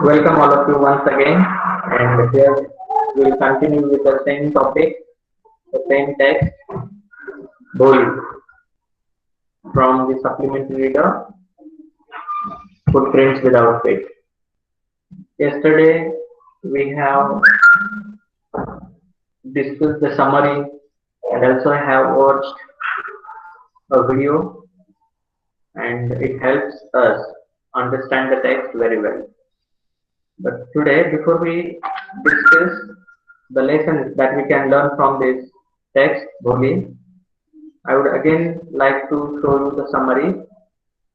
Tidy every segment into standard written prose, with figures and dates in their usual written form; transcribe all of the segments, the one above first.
Welcome all of you once again, and here we'll continue with the same topic, the same text, Bholi, from the supplementary reader, Footprints Without Feet. Yesterday we have discussed the summary and also have watched a video, and it helps us understand the text very well. But today, before we discuss the lessons that we can learn from this text, Bholi, I would again like to show you the summary,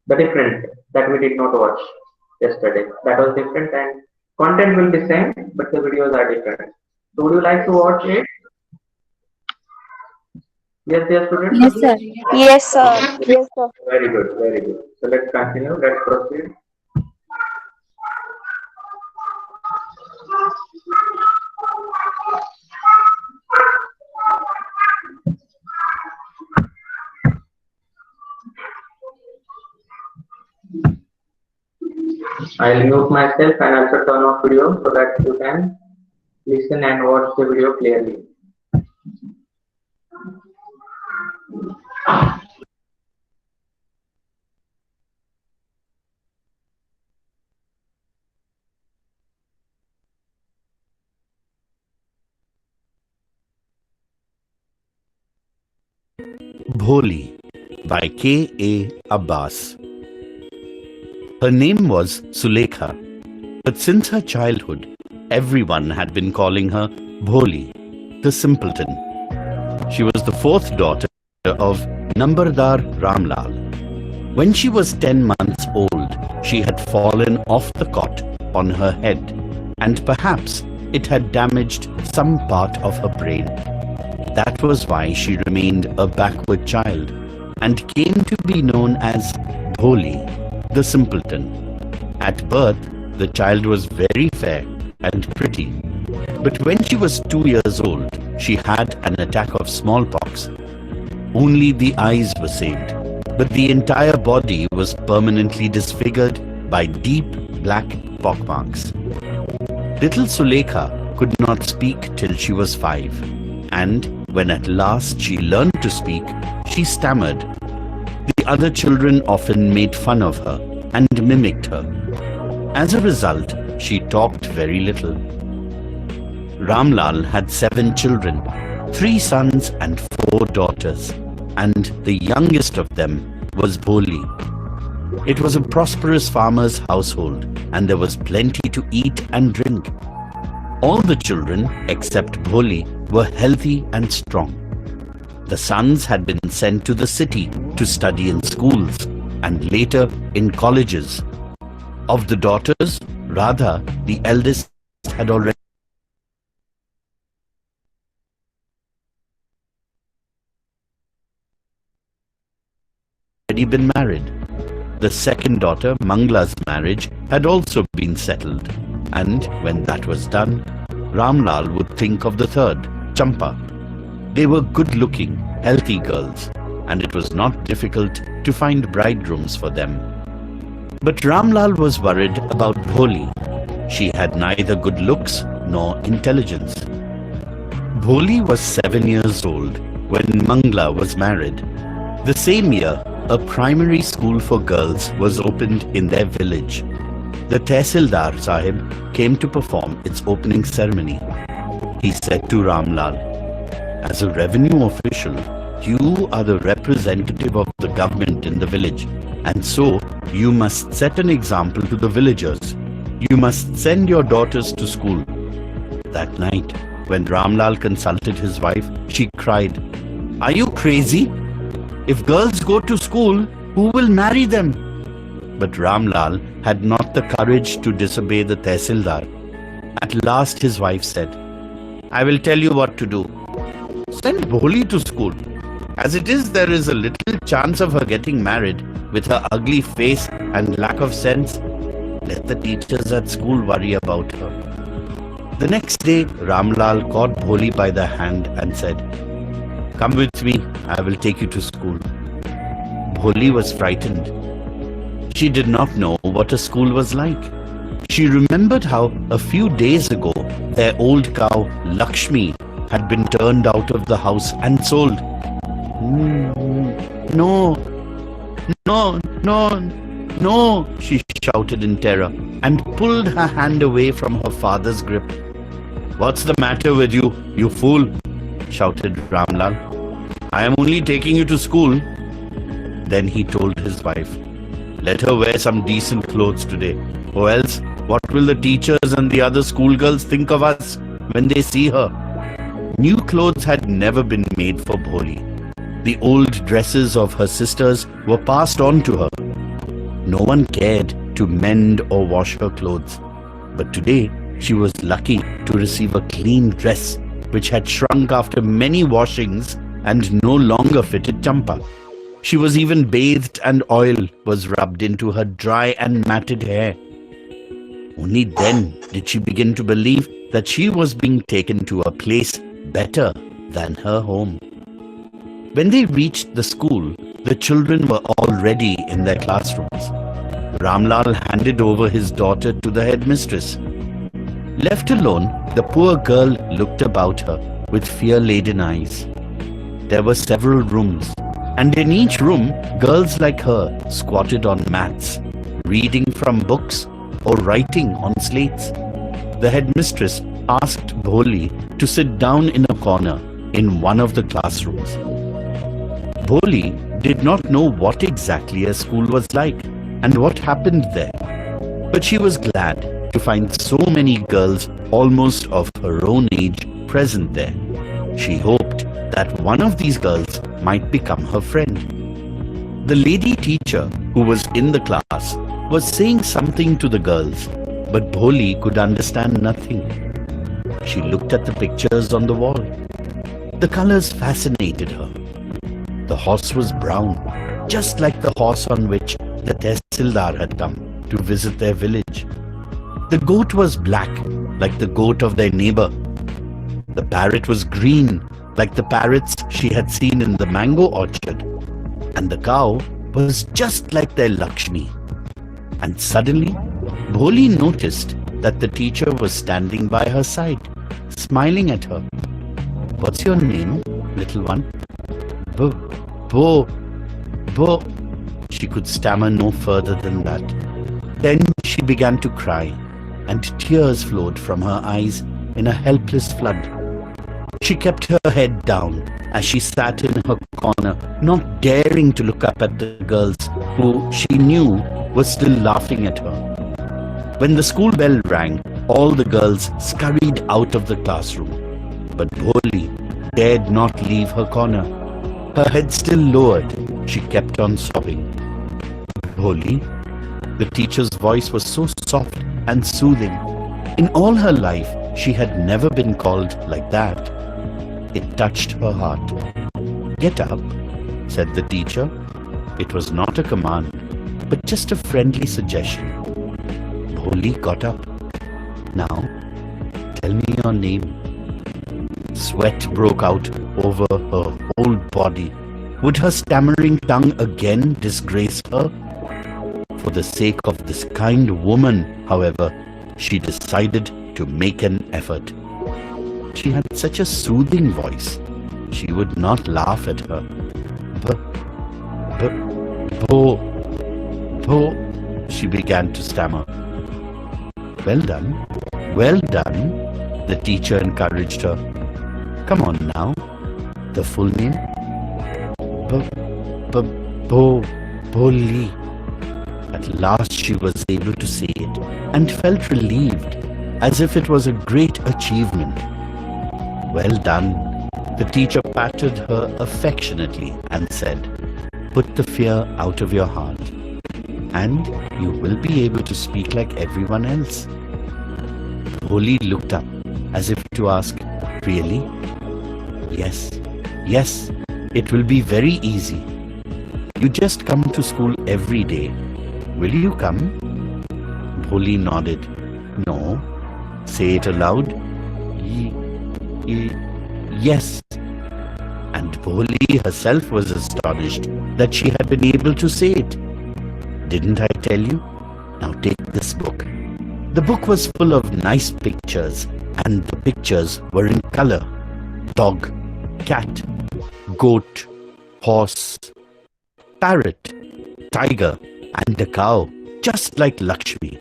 the different that we did not watch yesterday. That was different and content will be same, but the videos are different. So would you like to watch it? Yes, dear students? Yes, sir. Yes, sir. Yes, sir. Very good, very good. So let's continue, let's proceed. I'll mute myself and also turn off video so that you can listen and watch the video clearly. Bholi by K. A. Abbas. Her name was Sulekha, but since her childhood, everyone had been calling her Bholi, the simpleton. She was the fourth daughter of Nambardar Ramlal. When she was 10 months old, she had fallen off the cot on her head, and perhaps it had damaged some part of her brain. That was why she remained a backward child and came to be known as Bholi, the simpleton. At birth, the child was very fair and pretty. But when she was 2 years old, she had an attack of smallpox. Only the eyes were saved, but the entire body was permanently disfigured by deep black pockmarks. Little Sulekha could not speak till she was 5, and when at last she learned to speak, she stammered. The other children often made fun of her and mimicked her. As a result, she talked very little. Ramlal had 7 children, 3 sons and 4 daughters, and the youngest of them was Bholi. It was a prosperous farmer's household, and there was plenty to eat and drink. All the children, except Bholi, were healthy and strong. The sons had been sent to the city to study in schools and later in colleges. Of the daughters, Radha, the eldest, had already been married. The second daughter, Mangla's marriage, had also been settled, and when that was done, Ramlal would think of the third, Champa. They were good-looking, healthy girls, and it was not difficult to find bridegrooms for them. But Ramlal was worried about Bholi. She had neither good looks nor intelligence. Bholi was 7 years old when Mangla was married. The same year, a primary school for girls was opened in their village. The Tehsildar Sahib came to perform its opening ceremony. He said to Ramlal, "As a revenue official, you are the representative of the government in the village, and so you must set an example to the villagers. You must send your daughters to school." That night, when Ramlal consulted his wife, she cried, "Are you crazy? If girls go to school, who will marry them?" But Ramlal had not the courage to disobey the Tehsildar. At last his wife said, "I will tell you what to do. Send Bholi to school. As it is, there is a little chance of her getting married with her ugly face and lack of sense. Let the teachers at school worry about her." The next day, Ramlal caught Bholi by the hand and said, "Come with me, I will take you to school." Bholi was frightened. She did not know what a school was like. She remembered how a few days ago their old cow, Lakshmi, had been turned out of the house and sold. No, no, no, no, she shouted in terror and pulled her hand away from her father's grip. What's the matter with you, you fool? Shouted Ramlal. I am only taking you to school. Then he told his wife, let her wear some decent clothes today, or else what will the teachers and the other schoolgirls think of us when they see her? New clothes had never been made for Bholi. The old dresses of her sisters were passed on to her. No one cared to mend or wash her clothes. But today, she was lucky to receive a clean dress which had shrunk after many washings and no longer fitted Champa. She was even bathed and oil was rubbed into her dry and matted hair. Only then did she begin to believe that she was being taken to a place better than her home. When they reached the school, the children were already in their classrooms. Ramlal handed over his daughter to the headmistress. Left alone, the poor girl looked about her with fear-laden eyes. There were several rooms, and in each room, girls like her squatted on mats, reading from books or writing on slates. The headmistress asked Bholi to sit down in a corner in one of the classrooms. Bholi did not know what exactly a school was like and what happened there, but she was glad to find so many girls almost of her own age present there. She hoped that one of these girls might become her friend. The lady teacher who was in the class was saying something to the girls, but Bholi could understand nothing. She looked at the pictures on the wall. The colors fascinated her. The horse was brown, just like the horse on which the Tehsildar had come to visit their village. The goat was black, like the goat of their neighbor. The parrot was green, like the parrots she had seen in the mango orchard. And the cow was just like their Lakshmi. And suddenly, Bholi noticed that the teacher was standing by her side, smiling at her. What's your name, little one? Bo. She could stammer no further than that. Then she began to cry, and tears flowed from her eyes in a helpless flood. She kept her head down as she sat in her corner, not daring to look up at the girls who she knew were still laughing at her. When the school bell rang, all the girls scurried out of the classroom. But Bholi dared not leave her corner. Her head still lowered, she kept on sobbing. Bholi, the teacher's voice was so soft and soothing. In all her life, she had never been called like that. It touched her heart. Get up, said the teacher. It was not a command, but just a friendly suggestion. Bholi got up. Now, tell me your name. Sweat broke out over her whole body. Would her stammering tongue again disgrace her? For the sake of this kind woman, however, she decided to make an effort. She had such a soothing voice. She would not laugh at her. Bo, she began to stammer. Well done, the teacher encouraged her. Come on now, the full name? Bholi. At last she was able to say it and felt relieved, as if it was a great achievement. Well done. The teacher patted her affectionately and said, put the fear out of your heart, and you will be able to speak like everyone else. Bholi looked up as if to ask, really? Yes, it will be very easy. You just come to school every day. Will you come? Bholi nodded. No. Say it aloud. Yes. And Bholi herself was astonished that she had been able to say it. Didn't I tell you? Now take this book. The book was full of nice pictures, and the pictures were in color. Dog, cat, goat, horse, parrot, tiger, and a cow, just like Lakshmi.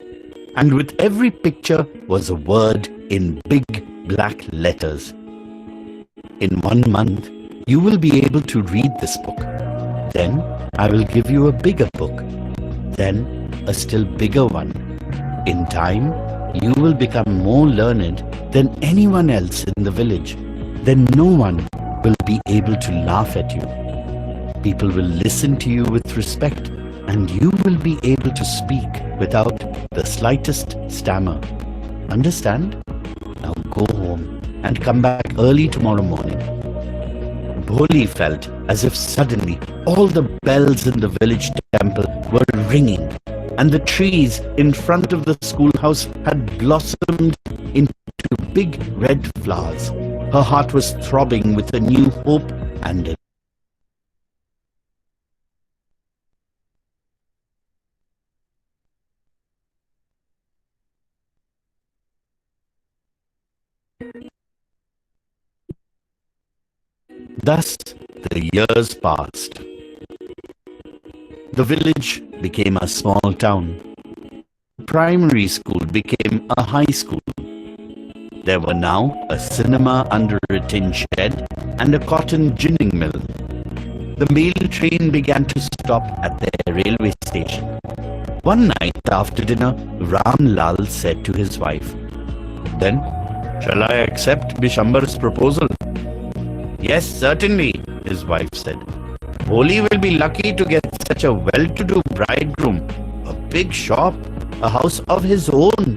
And with every picture was a word in big black letters. In 1 month, you will be able to read this book. Then I will give you a bigger book. Then a still bigger one. In time, you will become more learned than anyone else in the village. Then no one will be able to laugh at you. People will listen to you with respect, and you will be able to speak without the slightest stammer. Understand? Now go home and come back early tomorrow morning. Bholi felt as if suddenly all the bells in the village temple were ringing, and the trees in front of the schoolhouse had blossomed into big red flowers. Her heart was throbbing with a new hope and a Thus the years passed. The village became a small town. Primary school became a high school. There were now a cinema under a tin shed and a cotton ginning mill. The mail train began to stop at their railway station. One night after dinner, Ram Lal said to his wife, "Then, shall I accept Bishambar's proposal?" "Yes, certainly," his wife said. "Bholi will be lucky to get such a well-to-do bridegroom, a big shop, a house of his own,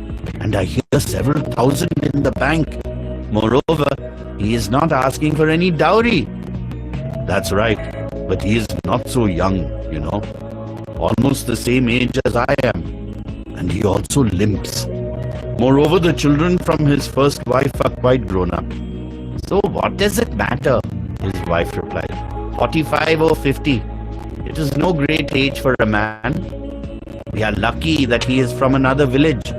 and I hear several thousand in the bank. Moreover, he is not asking for any dowry." "That's right, but he is not so young, you know. Almost the same age as I am. And he also limps. Moreover, the children from his first wife are quite grown up." "So what does it matter?" his wife replied. 45 or 50. It is no great age for a man. We are lucky that he is from another village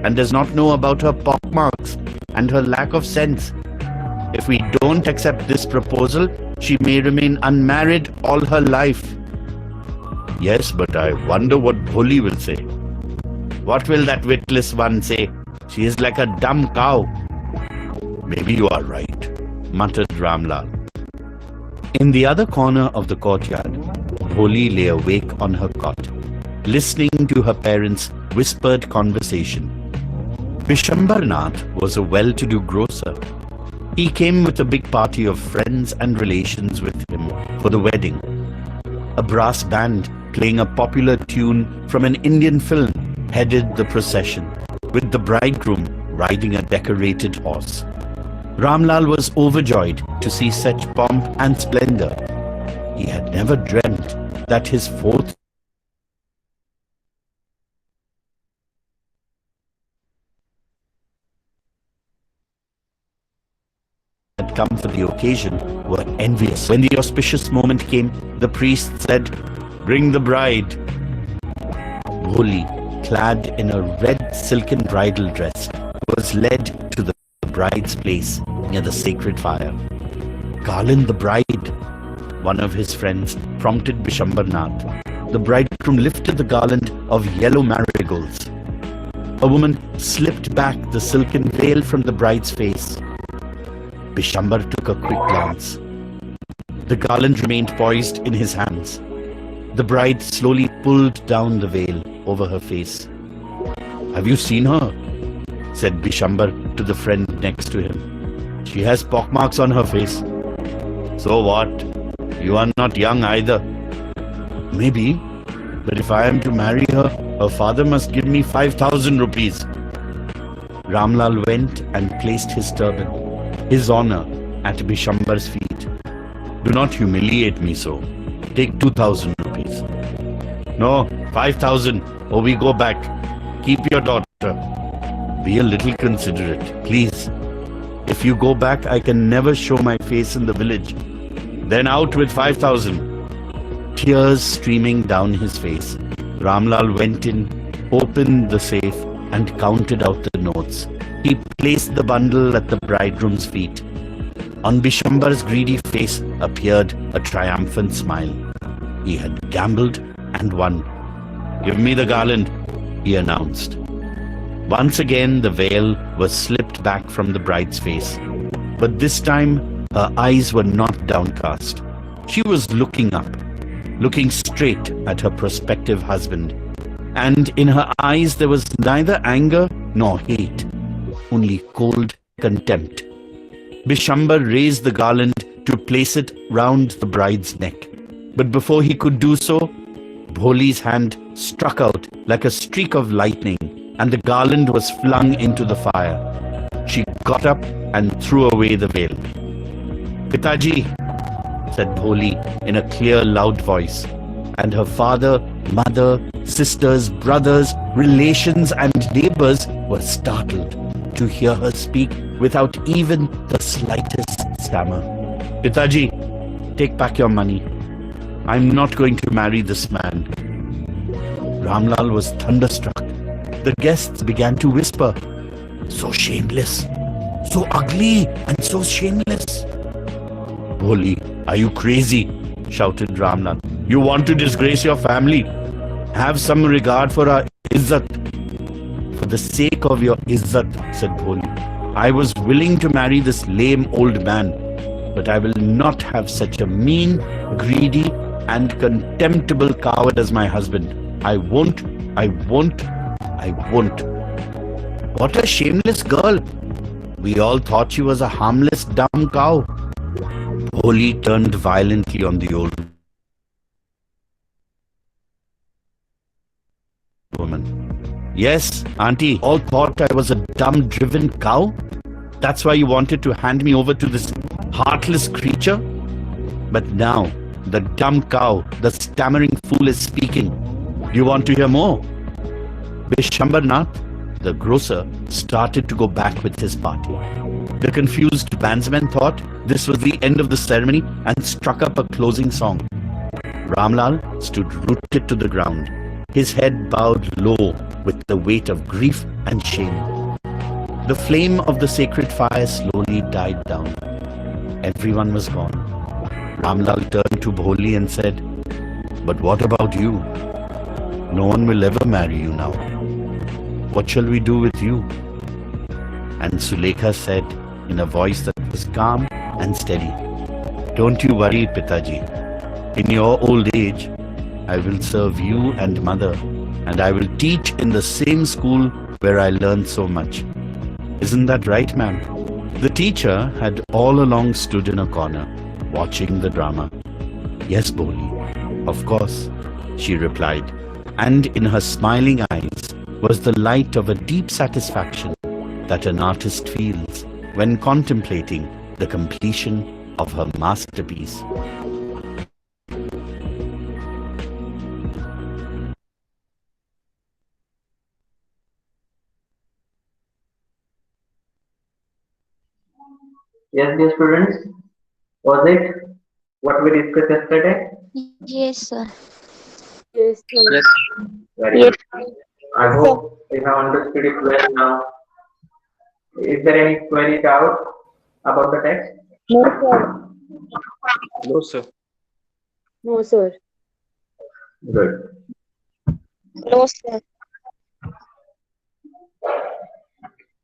and does not know about her pockmarks and her lack of sense. If we don't accept this proposal, she may remain unmarried all her life. "Yes, but I wonder what Bholi will say." "What will that witless one say? She is like a dumb cow." "Maybe you are right," muttered Ramlal. In the other corner of the courtyard, Bholi lay awake on her cot, listening to her parents' whispered conversation. Bishambar Nath was a well-to-do grocer. He came with a big party of friends and relations with him for the wedding. A brass band playing a popular tune from an Indian film headed the procession, with the bridegroom riding a decorated horse. Ramlal was overjoyed to see such pomp and splendor. He had never dreamt that his fourth had come for the occasion were envious. When the auspicious moment came, the priest said, "Bring the bride." Bholi, clad in a red silken bridal dress, was led to the bride's place near the sacred fire. "Garland the bride," one of his friends prompted Bishambar Nath. The bridegroom lifted the garland of yellow marigolds. A woman slipped back the silken veil from the bride's face. Bishambar took a quick glance. The garland remained poised in his hands. The bride slowly pulled down the veil over her face. "Have you seen her?" said Bishambar to the friend next to him. "She has pockmarks on her face." "So what? You are not young either." "Maybe, but if I am to marry her, her father must give me 5,000 rupees. Ramlal went and placed his turban, his honor, at Bishambar's feet. "Do not humiliate me so. Take 2,000 rupees." "No, 5,000, or we go back. Keep your daughter." "Be a little considerate, please. If you go back, I can never show my face in the village." "Then out with 5,000. Tears streaming down his face, Ramlal went in, opened the safe, and counted out the notes. He placed the bundle at the bridegroom's feet. On Bishambar's greedy face appeared a triumphant smile. He had gambled and won. "Give me the garland," he announced. Once again the veil was slipped back from the bride's face. But this time her eyes were not downcast. She was looking up, looking straight at her prospective husband. And in her eyes there was neither anger nor hate, only cold contempt. Bishambar raised the garland to place it round the bride's neck. But before he could do so, Bholi's hand struck out like a streak of lightning, and the garland was flung into the fire. She got up and threw away the veil. "Pitaji," said Bholi in a clear, loud voice, and her father, mother, sisters, brothers, relations, and neighbors were startled to hear her speak without even the slightest stammer. "Pitaji, take back your money. I'm not going to marry this man." Ramlal was thunderstruck. The guests began to whisper, "So shameless, so ugly and so shameless." "Bholi, are you crazy?" shouted Ramlal. "You want to disgrace your family? Have some regard for our izzat." "For the sake of your izzat," said Bholi, "I was willing to marry this lame old man, but I will not have such a mean, greedy, and contemptible coward as my husband. I won't, I won't, I won't." "What a shameless girl! We all thought she was a harmless, dumb cow." Bholi turned violently on the old woman. "Yes, auntie, all thought I was a dumb, driven cow? That's why you wanted to hand me over to this heartless creature? But now, the dumb cow, the stammering fool is speaking. Do you want to hear more?" Bishambarnath, the grocer, started to go back with his party. The confused bandsman thought this was the end of the ceremony and struck up a closing song. Ramlal stood rooted to the ground, his head bowed low with the weight of grief and shame. The flame of the sacred fire slowly died down. Everyone was gone. Ramlal turned to Bholi and said, "But what about you? No one will ever marry you now. What shall we do with you?" And Sulekha said in a voice that was calm and steady, "Don't you worry, Pitaji. In your old age, I will serve you and mother, and I will teach in the same school where I learned so much. Isn't that right, ma'am?" The teacher had all along stood in a corner, watching the drama. "Yes, Bholi, of course," she replied, and in her smiling eyes was the light of a deep satisfaction that an artist feels when contemplating the completion of her masterpiece. Yes, dear students, was it what we discussed yesterday? Yes, sir. Yes, sir. Yes. Very Yes. good. I hope you have understood it well now. Is there any query, doubt about the text? No, sir. No, sir. No, sir. Good. No, sir.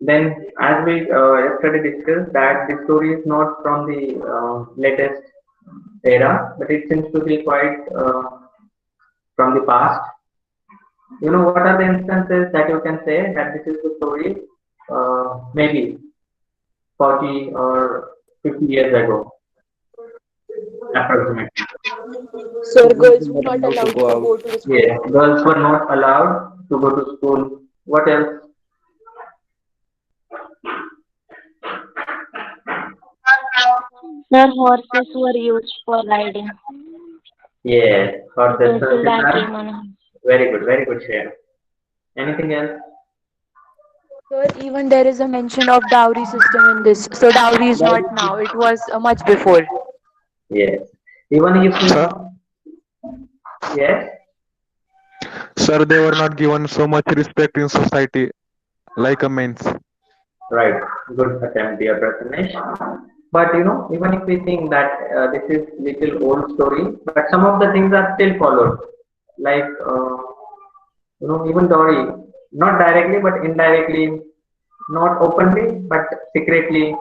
Then, as we yesterday discussed, that the story is not from the latest era, but it seems to be quite from the past. You know, what are the instances that you can say that this is the story maybe 40 or 50 years ago, approximately? Sir, girls were not allowed to go to the school. Yes, girls were not allowed to go to school. What else? Sir, horses were used for riding. Yes, horses. Until that came on. Very good, very good, Shreya. Anything else? Sir, even there is a mention of dowry system in this. So dowry is not now. It was much before. Yes. Even if you, Sir, yes, sir, they were not given so much respect in society. Like a means. Right, good attempt, dear Prathamesh. But even if we think that this is little old story, but some of the things are still followed. Like even Dory, not directly but indirectly, not openly but secretly,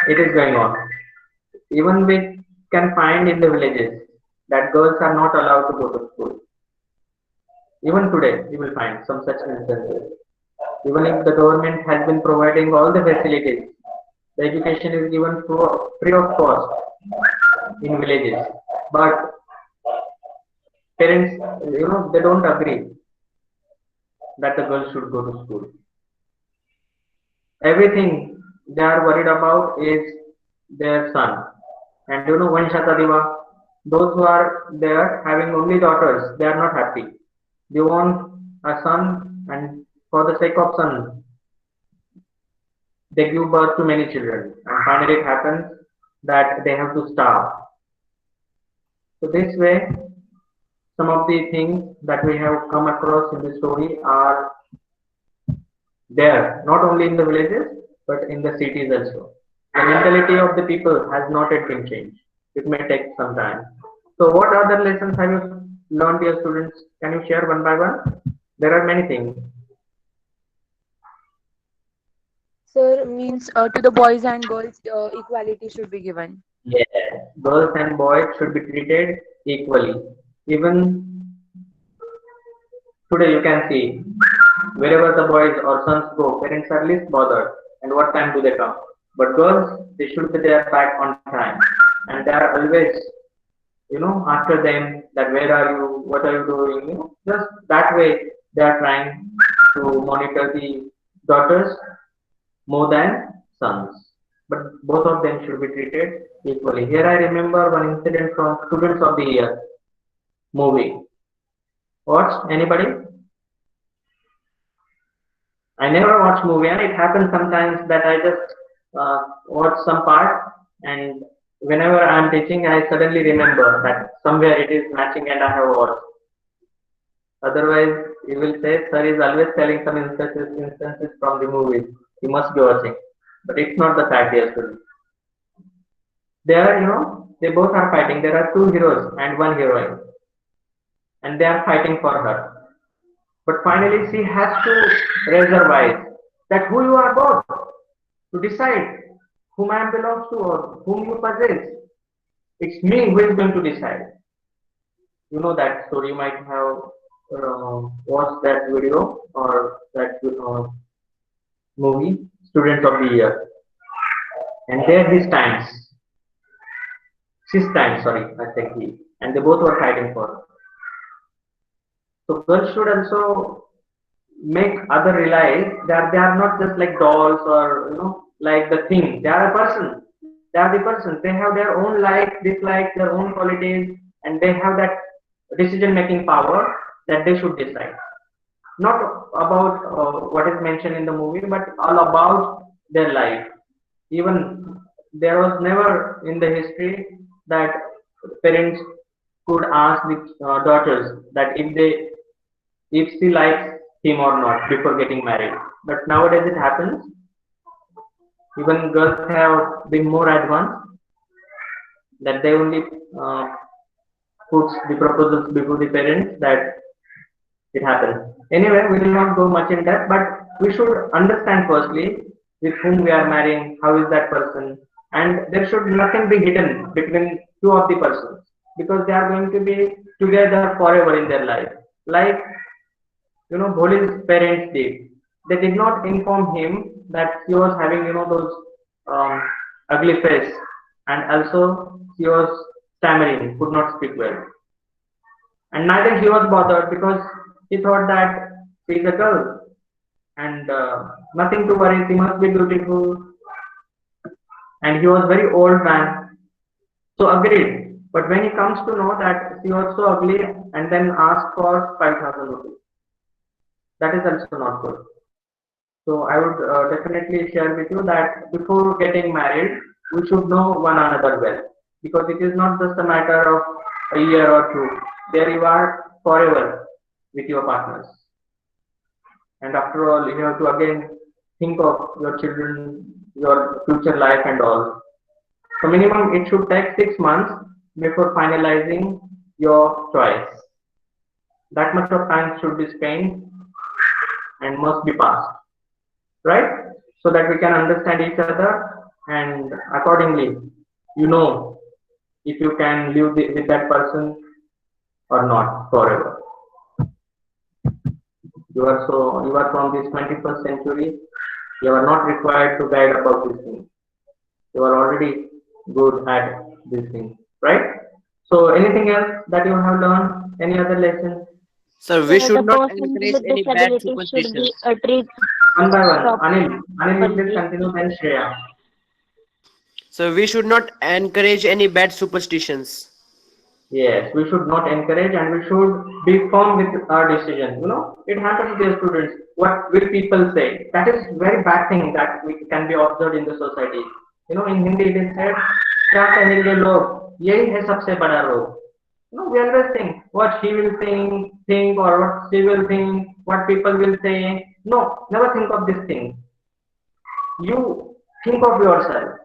it is going on. Even we can find in the villages that girls are not allowed to go to school. Even today, you will find some such instances. Even if the government has been providing all the facilities, the education is given free of cost in villages. But parents, they don't agree that the girls should go to school. Everything they are worried about is their son. And Vanshata, those who are there having only daughters, they are not happy. They want a son, and for the sake of son, they give birth to many children. And finally, it happens that they have to starve. So, this way, some of the things that we have come across in the story are there, not only in the villages, but in the cities also. The mentality of the people has not yet been changed. It may take some time. So, what other lessons have you learned, your students? Can you share one by one? There are many things. Sir, means to the boys and girls, equality should be given. Yes, girls and boys should be treated equally. Even today, you can see wherever the boys or sons go, parents are least bothered. And what time do they come? But girls, they should be there back on time. And they are always, after them that where are you, what are you doing, just that way they are trying to monitor the daughters more than sons. But both of them should be treated equally. Here I remember one incident from Students of the Year movie. Watched anybody? I never watch movie, and it happens sometimes that I just watch some part, and whenever I'm teaching, I suddenly remember that somewhere it is matching, and I have watched. Otherwise, you will say, "Sir is always telling some instances from the movies. You must be watching," but it's not the fact, dear students. There, they both are fighting. There are two heroes and one heroine, and they are fighting for her. But finally, she has to raise her voice that who you are both to decide whom I belongs to or whom you possess. It's me who is going to decide. You know that story. You might have watched that video or that movie, Students of the Year. And there he stands. She stands, sorry, I think he. And they both were fighting for her. So girls should also make other realize that they are not just like dolls or like the thing. They are a person. They are the person. They have their own likes, dislikes, their own qualities, and they have that decision-making power that they should decide. Not about what is mentioned in the movie, but all about their life. Even there was never in the history that parents could ask the daughters that if she likes him or not before getting married. But nowadays it happens. Even girls have been more advanced that they only uh, puts the proposals before the parents that it happens. Anyway, we will not go much in depth, but we should understand firstly with whom we are marrying, how is that person, and there should nothing be hidden between two of the persons because they are going to be together forever in their life. Like Bholi's parents did. They did not inform him that he was having, those um, ugly face, and also he was stammering, could not speak well. And neither he was bothered because he thought that she is a girl and nothing to worry, she must be beautiful. And he was very old man, so agreed. But when he comes to know that she was so ugly and then asked for 5,000 rupees, that is also not good. So I would definitely share with you that before getting married, we should know one another well because it is not just a matter of a year or two. There you are forever with your partners. And after all, you have to again think of your children, your future life and all. So minimum it should take 6 months before finalizing your choice. That much of time should be spent and must be passed, right? So that we can understand each other and accordingly, you know if you can live with that person or not forever. You are from this 21st century. You are not required to guide about these things. You are already good at these things, right? So anything else that you have learned? Any other lesson? Sir, we So should the not person encourage with any bad disability should be superstitions. treated One by one. Anil, you please properly. continue. Then Shreya. So we should not encourage any bad superstitions. Yes, we should not encourage and we should be firm with our decision. You know, it happens to the students. What will people say? That is very bad thing that we can be observed in the society. You know, in Hindi it is said, क्या कहेंगे लोग? यही है सबसे बड़ा रोग. No, we always think what he will think or what she will think, what people will say. No, never think of this thing. You think of yourself.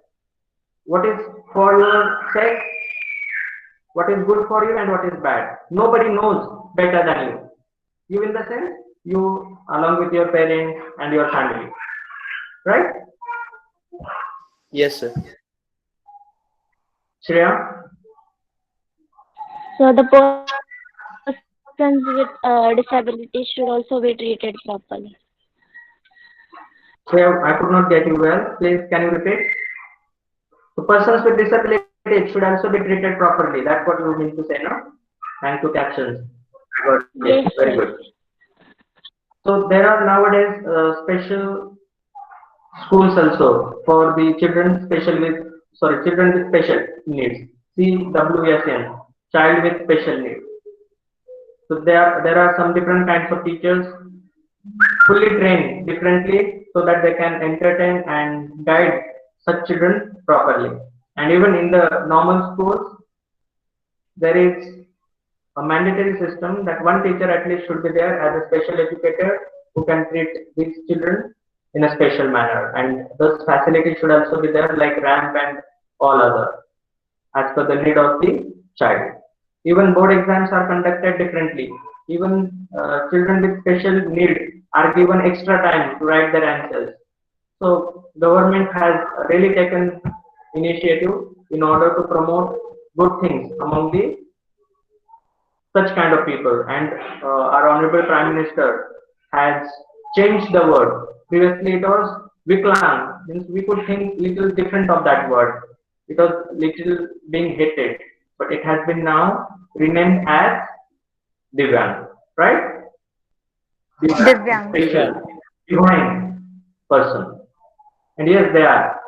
What is for your sake, what is good for you and what is bad. Nobody knows better than you. You in the sense, you along with your parents and your family, right? Yes, sir. Shreya, So the persons with disabilities should also be treated properly. Shreya, I could not get you well. Please, can you repeat? So persons with disabilities should also be treated properly. That's what you mean to say, no? Thank you, captions. Got it. Yes, Very sir. good. So there are nowadays special schools also for the children with special needs. CWSN, child with special needs. So there are some different kinds of teachers fully trained differently so that they can entertain and guide such children properly. And even in the normal schools, there is a mandatory system that one teacher at least should be there as a special educator who can treat these children in a special manner. And those facilities should also be there like ramp and all other as per the need of the child. Even board exams are conducted differently. Even children with special need are given extra time to write their answers. So government has really taken initiative in order to promote good things among the such kind of people. And our honorable prime minister has changed the word. Previously it was Viklang, means we could think little different of that word. It was little being hated, but it has been now renamed as Divyang, right? Divyang, Divyang. special, divine person. And yes, they are.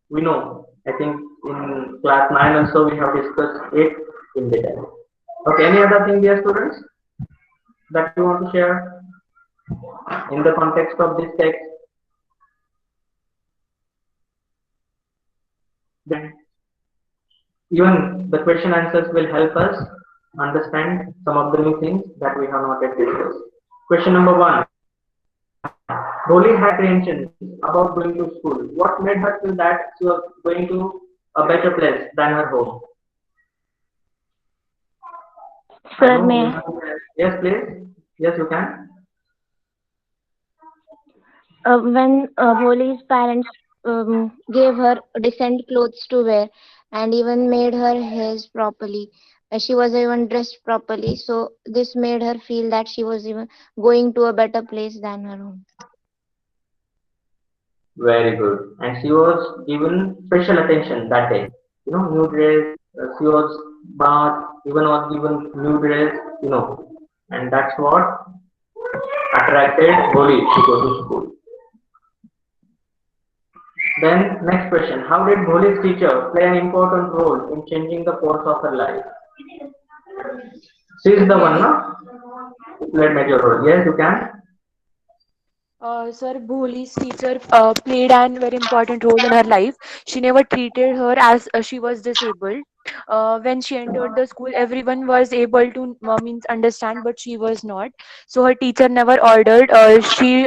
We know. I think in class 9 also we have discussed it in detail. Okay, any other thing, dear students, that you want to share in the context of this text? Then even the question answers will help us understand some of the new things that we have not yet discussed. Question number 1. Bholi had apprehensions about going to school. What made her feel that she was going to a better place than her home? I Sir, know may we I? have. Yes, please. Yes, you can. When Bholi's parents gave her decent clothes to wear and even made her hair properly. She was even dressed properly, so this made her feel that she was even going to a better place than her home. Very good. And she was given special attention that day. You know, new dress. She was bath. Even was given new dress. You know, and that's what attracted Bholi to go to school. Then next question: how did Bholi's teacher play an important role in changing the course of her life? She is the one, Really? no? Who played major role. Yes, you can. Sir, Bholi's teacher played an very important role in her life. She never treated her as she was disabled. when she entered the school, everyone was able to means understand, but she was not. So her teacher never ordered. She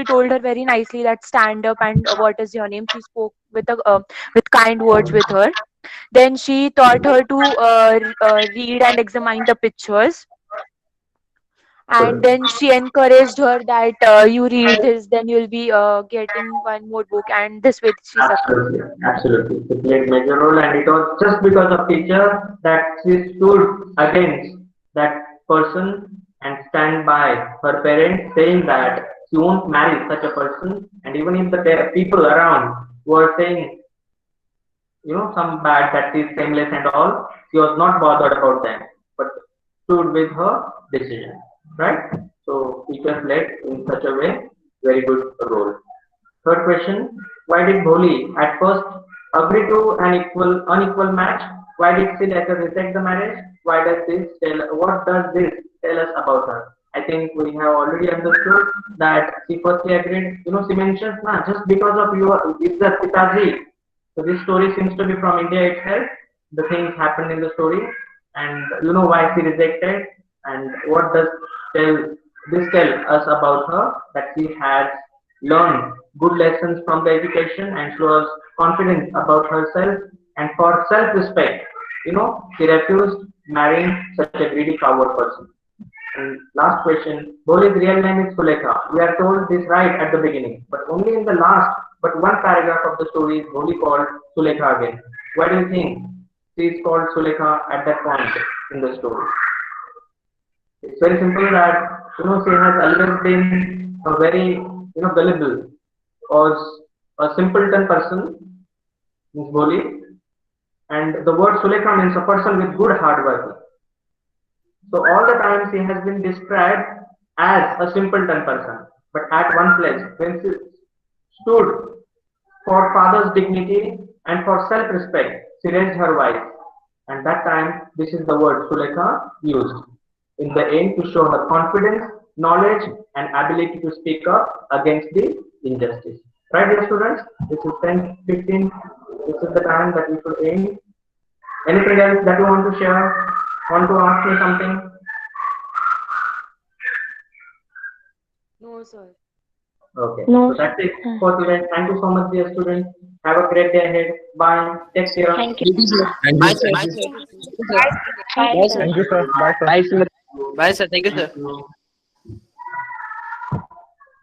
told her very nicely that stand up and what is your name. She spoke with kind words with her. Then she taught her to read and examine the pictures. And Good. then she encouraged her that you read this, then you'll be getting one more book, and this way she succeeded. Absolutely, absolutely. It played major role, and it was just because of teacher that she stood against that person and stand by her parents, saying that she won't marry such a person. And even if the people around were saying, some bad that she's shameless and all, she was not bothered about them, but stood with her decision, right? So teacher played in such a way very good role. Third question, why did Bholi at first agree to an unequal match? Why did she later reject the marriage? What does this tell us about her? I think we have already understood that she firstly agreed, she mentions, nah, just because of you, it's the Pitaji. So this story seems to be from India itself. The things happened in the story, and you know why she rejected, and what does tell tell us about her, that she has learned good lessons from the education and she was confident about herself, and for self-respect, she refused marrying such a greedy coward person. And last question, Boli's real name is Sulekha. We are told this right at the beginning, but only in the last, but one paragraph of the story is Boli called Sulekha again. Why do you think she is called Sulekha at that point in the story? It's very simple that, she has always been a very, gullible or a simpleton person, Miss Boli, and the word Sulekha means a person with good hard work. So all the time she has been described as a simpleton person. But at one place, when she stood for father's dignity and for self-respect, she raised her voice. And that time, this is the word Sulekha used in the aim to show her confidence, knowledge, and ability to speak up against the injustice. Right, dear students? This is 10, 15. This is the time that we should aim. Anything else that you want to share? Want to ask me something? No, sir. Okay, No, so that's it sir. for today. Thank you so much, dear students. Have a great day ahead. Bye. Take care. Thank you. Thank you, sir. Thank you. Bye, sir. Thank you. Bye, sir. Thank you, Bye, sir. sir. Thank you, sir. Bye, sir. Bye, sir. Bye, sir. Thank you, Thank sir. you.